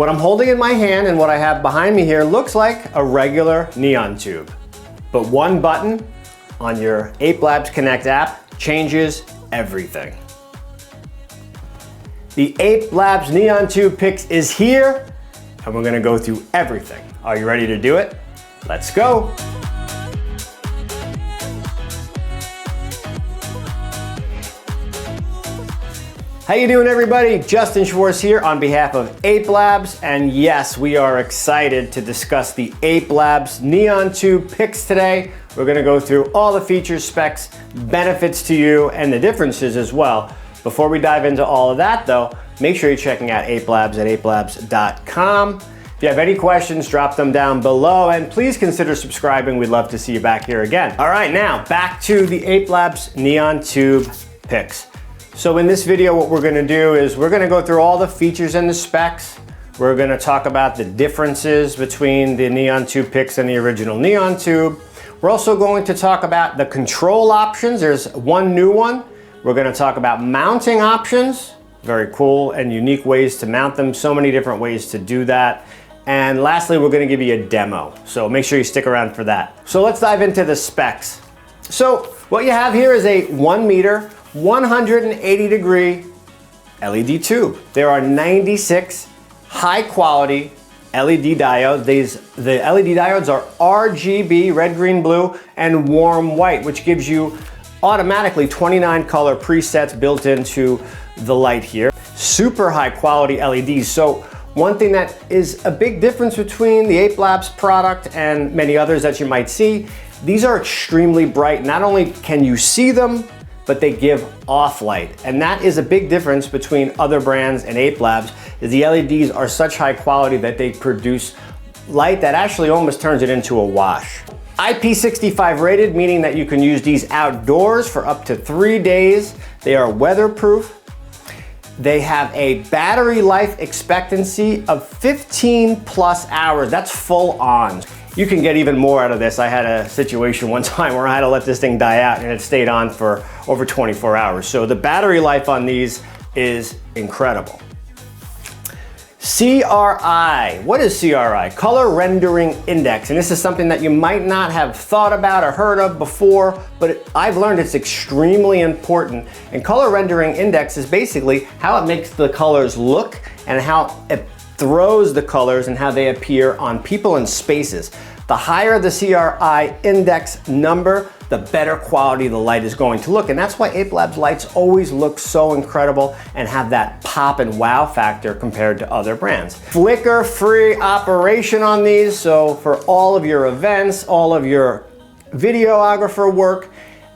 What I'm holding in my hand and what I have behind me here looks like a regular neon tube. But one button on your Ape Labs Connect app changes everything. The Ape Labs Neon Tube Pix is here, and we're gonna go through everything. Are you ready to do it? Let's go. How you doing, everybody? Justin Schwartz here on behalf of Ape Labs, and yes, we are excited to discuss the Ape Labs Neon Tube Pix today. We're gonna go through all the features, specs, benefits to you, and the differences as well. Before we dive into all of that though, make sure you're checking out Ape Labs at apelabs.com. If you have any questions, drop them down below, and please consider subscribing. We'd love to see you back here again. All right, now back to the Ape Labs Neon Tube Pix. So in this video, what we're gonna do is we're gonna go through all the features and the specs. We're gonna talk about the differences between the Neon Tube Pix and the original Neon Tube. We're also going to talk about the control options. There's one new one. We're gonna talk about mounting options, very cool and unique ways to mount them, so many different ways to do that. And lastly, we're gonna give you a demo, so make sure you stick around for that. So let's dive into the specs. So what you have here is a 1 meter, 180 degree LED tube. There are 96 high quality LED diodes. The LED diodes are RGB, red, green, blue, and warm white, which gives you automatically 29 color presets built into the light here. Super high quality LEDs. So one thing that is a big difference between the Ape Labs product and many others that you might see, these are extremely bright. Not only can you see them, but they give off light. And that is a big difference between other brands and Ape Labs, is the LEDs are such high quality that they produce light that actually almost turns it into a wash. IP65 rated, meaning that you can use these outdoors for up to 3 days. They are weatherproof. They have a battery life expectancy of 15 plus hours. That's full on. You can get even more out of this. I had a situation one time where I had to let this thing die out and it stayed on for over 24 hours. So the battery life on these is incredible. CRI, what is CRI? Color Rendering Index, and this is something that you might not have thought about or heard of before, but I've learned it's extremely important. And Color Rendering Index is basically how it makes the colors look and how it throws the colors and how they appear on people and spaces. The higher the CRI index number, the better quality the light is going to look. And that's why Ape Labs lights always look so incredible and have that pop and wow factor compared to other brands. Flicker-free operation on these, so for all of your events, all of your videographer work,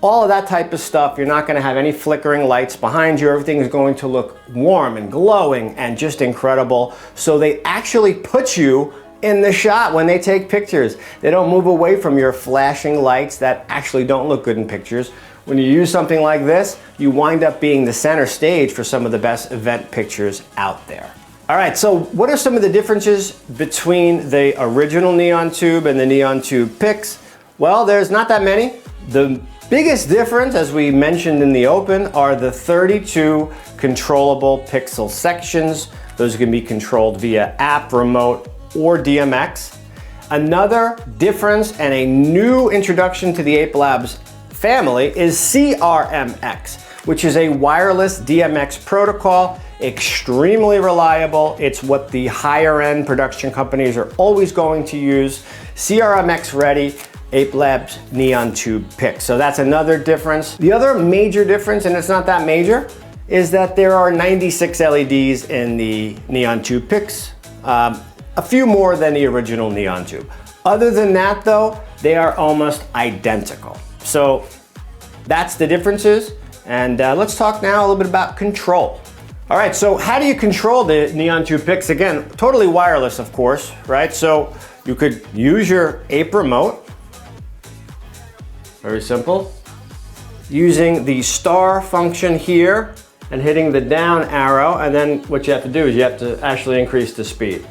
all of that type of stuff, you're not gonna have any flickering lights behind you. Everything is going to look warm and glowing and just incredible. So they actually put you in the shot when they take pictures. They don't move away from your flashing lights that actually don't look good in pictures. When you use something like this, you wind up being the center stage for some of the best event pictures out there. All right, so what are some of the differences between the original Neon Tube and the Neon Tube Pix? Well, there's not that many. The biggest difference, as we mentioned in the open, are the 32 controllable pixel sections. Those can be controlled via app, remote, or DMX. Another difference and a new introduction to the Ape Labs family is CRMX, which is a wireless DMX protocol, extremely reliable. It's what the higher end production companies are always going to use. CRMX ready, Ape Labs Neon Tube Pix. So that's another difference. The other major difference, and it's not that major, is that there are 96 LEDs in the Neon Tube Pix. A few more than the original Neon Tube. Other than that though, they are almost identical. So that's the differences. And let's talk now a little bit about control. All right, so how do you control the Neon Tube Pix? Again, totally wireless, of course, right? So you could use your Ape remote. Very simple. Using the star function here and hitting the down arrow, and then what you have to do is you have to actually increase the speed.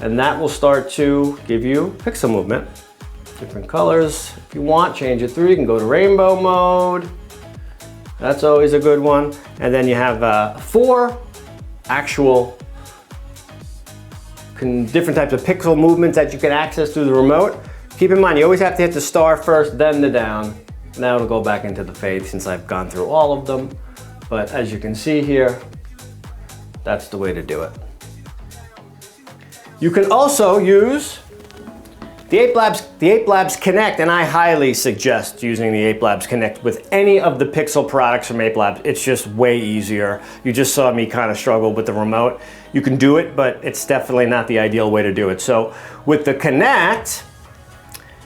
And that will start to give you pixel movement. Different colors. If you want, change it through. You can go to rainbow mode. That's always a good one. And then you have 4 actual different types of pixel movements that you can access through the remote. Keep in mind, you always have to hit the star first, then the down. Now it'll go back into the fade since I've gone through all of them. But as you can see here, that's the way to do it. You can also use the Ape Labs Connect, and I highly suggest using the Ape Labs Connect with any of the Pixel products from Ape Labs. It's just way easier. You just saw me kind of struggle with the remote. You can do it, but it's definitely not the ideal way to do it. So with the Connect,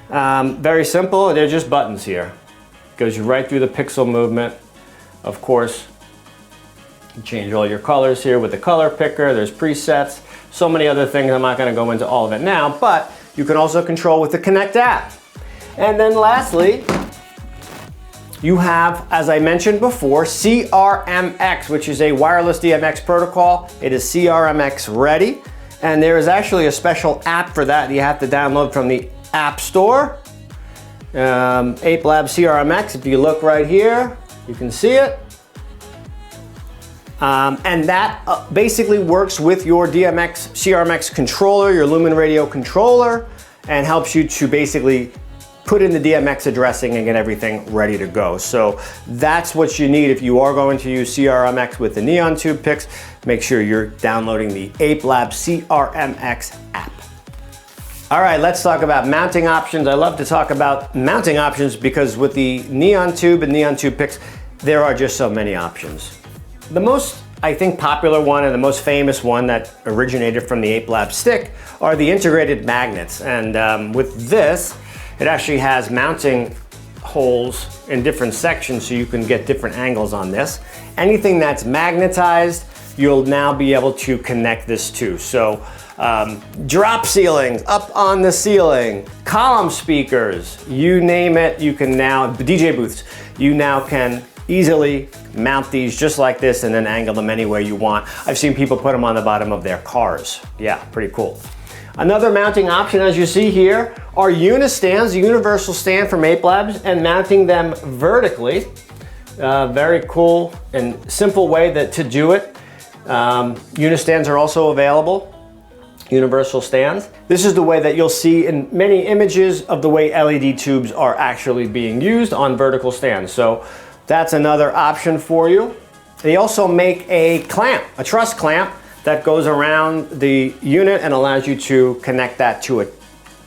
very simple, they're just buttons here. Goes you right through the pixel movement. Of course, you change all your colors here with the color picker. There's presets, so many other things. I'm not going to go into all of it now, but you can also control with the Connect app. And then lastly, you have, as I mentioned before, CRMX, which is a wireless DMX protocol. It is CRMX ready, and there is actually a special app for that you have to download from the App Store. Ape Labs CRMX, if you look right here, you can see it. And that basically works with your CRMX controller, your Lumen Radio controller, and helps you to basically put in the DMX addressing and get everything ready to go. So that's what you need if you are going to use CRMX with the Neon Tube picks. Make sure you're downloading the Ape Labs CRMX app. All right, let's talk about mounting options. I love to talk about mounting options because with the Neon Tube and Neon Tube picks, there are just so many options. The most, I think, popular one and the most famous one that originated from the Ape Labs stick are the integrated magnets. And with this, it actually has mounting holes in different sections so you can get different angles on this. Anything that's magnetized, you'll now be able to connect this to. So drop ceilings, up on the ceiling, column speakers, you name it, you can now, DJ booths, you now can easily mount these just like this and then angle them any way you want. I've seen people put them on the bottom of their cars. Yeah, pretty cool. Another mounting option, as you see here, are unistands, the universal stand from Ape Labs, and mounting them vertically. Very cool and simple way to do it. Unistands are also available, universal stands. This is the way that you'll see in many images of the way LED tubes are actually being used on vertical stands. So that's another option for you. They also make a clamp, a truss clamp that goes around the unit and allows you to connect that to a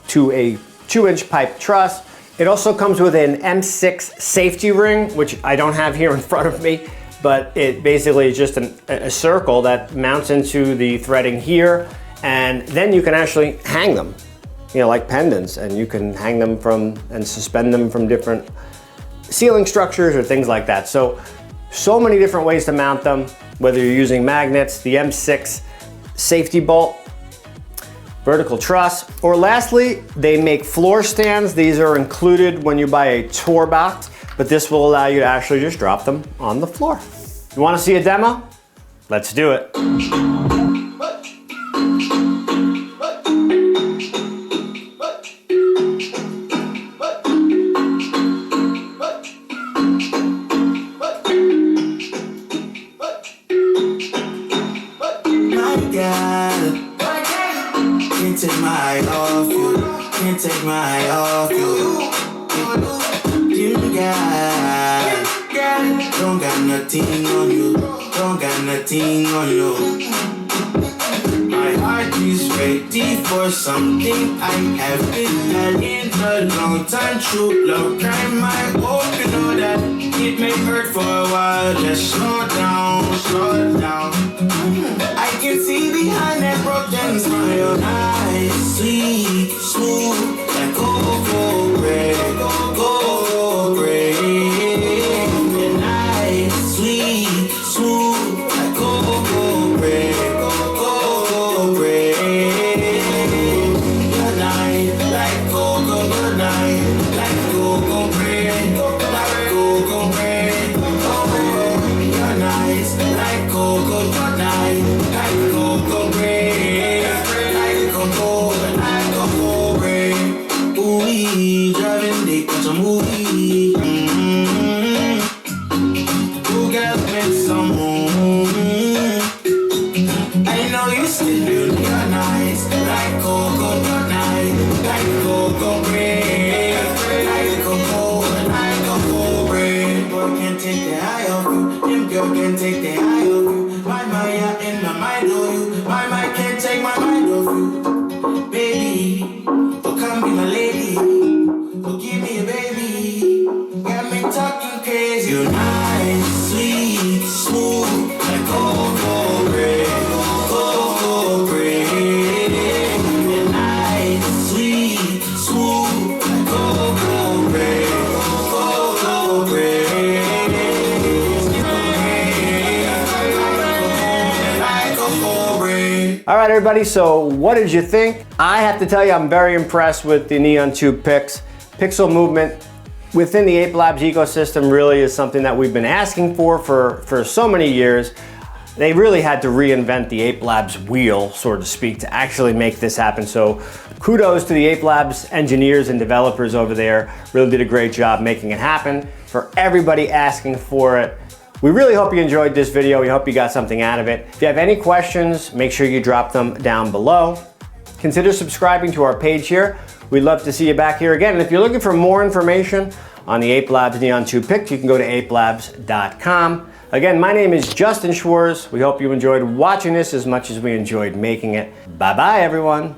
2-inch pipe truss. It also comes with an M6 safety ring, which I don't have here in front of me, but it basically is just a circle that mounts into the threading here, and then you can actually hang them, you know, like pendants, and you can hang them from and suspend them from different ceiling structures or things like that. So many different ways to mount them, whether you're using magnets, the M6 safety bolt, vertical truss, or lastly, they make floor stands. These are included when you buy a tour box, but this will allow you to actually just drop them on the floor. You want to see a demo? Let's do it. Can't take my eye off you. Can't take my eye off you. You don't got nothing on you. Don't got nothing on you. My heart is ready for something I have been planning a long time. True love crime. I hope you know that it may hurt for a while. Just slow down, slow down. I can see behind that broken smile. Nice, sweet, smooth, like cocoa bread, cocoa bread. And nice, sweet, smooth, like cocoa bread, cocoa bread. You're nice, like cocoa, you're nice, like cocoa bread, like cocoa bread. Oh, you're nice. girl can't take the eye off you. My, you're in my mind, oh you. My, can't take my mind off you. Baby, oh come be my lady. Oh give me a baby. Got me talking crazy. You're nice, sweet, smooth, like cocoa bread. Cocoa bread. You're nice, sweet, smooth, like cocoa bread. Cocoa bread. All right, everybody, so what did you think? I have to tell you, I'm very impressed with the Neon 2 Pix. Pixel movement within the Ape Labs ecosystem really is something that we've been asking for so many years. They really had to reinvent the Ape Labs wheel, so to speak, to actually make this happen. So kudos to the Ape Labs engineers and developers over there. Really did a great job making it happen. For everybody asking for it, we really hope you enjoyed this video. We hope you got something out of it. If you have any questions, make sure you drop them down below. Consider subscribing to our page here. We'd love to see you back here again. And if you're looking for more information on the Ape Labs Neon 2 Pix, you can go to apelabs.com. Again, my name is Justin Schwarz. We hope you enjoyed watching this as much as we enjoyed making it. Bye-bye, everyone.